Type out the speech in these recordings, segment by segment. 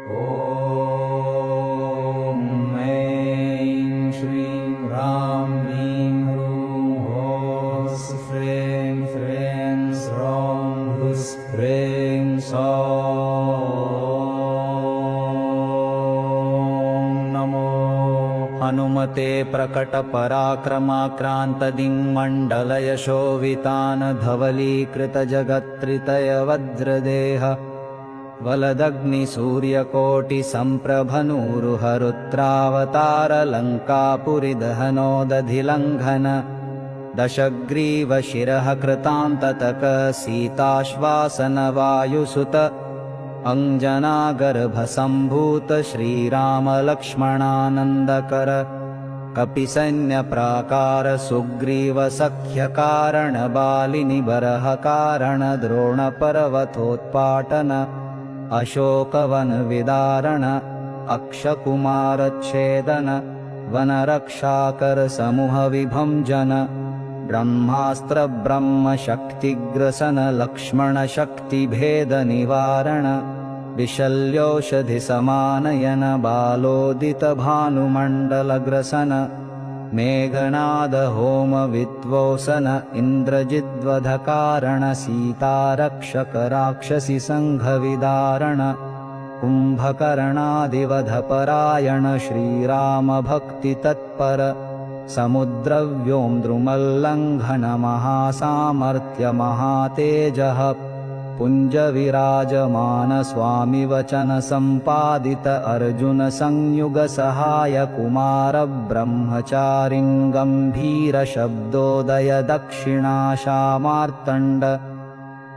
ॐ ऐं श्रीं ह्रां ह्रीं ह्रूं ह्सौः फ्रें फ्रें स्रौं ह्स्फ्रें सौं नमो हनुमते प्रकटपराक्रमाक्रान्तदिङ्मण्डलयशोभितान् धवलीकृतजगत्त्रितयवज्रदेह वलदग्निसूर्यकोटिसम्प्रभनूरुहरुद्रावतारलङ्कापुरिदहनोदधिलङ्घन दशग्रीवशिरः कृतान्ततक सीताश्वासनवायुसुत अञ्जनागर्भसम्भूत श्रीरामलक्ष्मणानन्दकर कपिसैन्यप्राकार सुग्रीवसख्यकारणबालिनिबरहकारण द्रोणपर्वतोत्पाटन अशोकवनविदारण अक्षकुमारच्छेदन वनरक्षाकरसमूहविभञ्जन ब्रह्मास्त्रब्रह्मशक्तिग्रसन लक्ष्मणशक्तिभेदनिवारण विशल्योषधिसमानयन बालोदितभानुमण्डलग्रसन मेघनादहोमविद्वोसन इन्द्रजिद्वधकारण सीतारक्षकराक्षसिसङ्घविदारण कुम्भकर्णादिवधपरायण श्रीरामभक्तितत्पर समुद्रव्योमद्रुमल्लङ्घन महासामर्थ्यमहातेजः पुञ्जविराजमान स्वामी वचन सम्पादित अर्जुन संयुग सहाय कुमार ब्रह्मचारिं गम्भीर शब्दोदय दक्षिणाशामार्तण्ड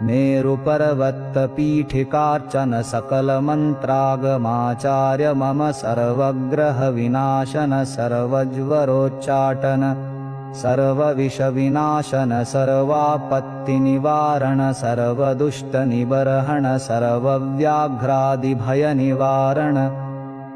मेरुपर्वतपीठिकार्चन सकलमन्त्रागमाचार्य मम सर्वग्रह विनाशन सर्वज्वरोच्चाटन सर्वविषविनाशन सर्वापत्तिनिवारण सर्वदुष्टनिबर्हण सर्वव्याघ्रादिभयनिवारण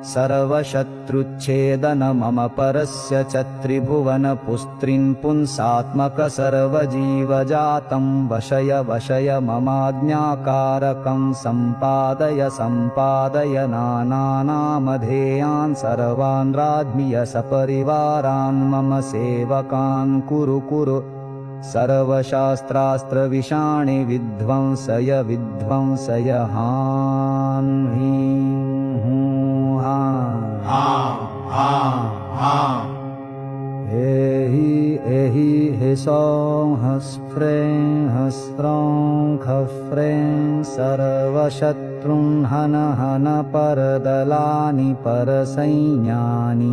सर्वशत्रुच्छेदन मम परस्य च त्रिभुवनपुस्त्रीन् पुंसात्मक सर्वजीवजातं वशय वशय ममाज्ञाकारकं सम्पादय सम्पादय नानानामधेयान् सर्वान् राज्ञिय सपरिवारान् मम सेवकान् कुरु कुरु सर्वशास्त्रास्त्रविषाणि विध्वंसय विध्वंसय हां ह्रीं एहि हे सौं हस्फ्रें हस्रौं खफ्रें सर्वशत्रुन् हन हन परदलानि परसैन्यानि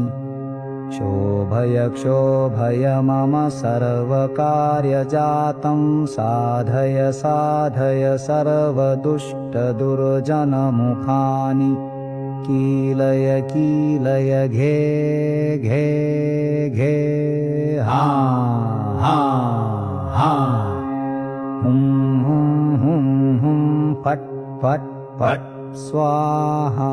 क्षोभय क्षोभय मम सर्वकार्यजातं साधय साधय सर्वदुष्टदुर्जनमुखानि कीलय कीलय घे घे घे हा हा हा हुं फट् फट् फट् स्वाहा।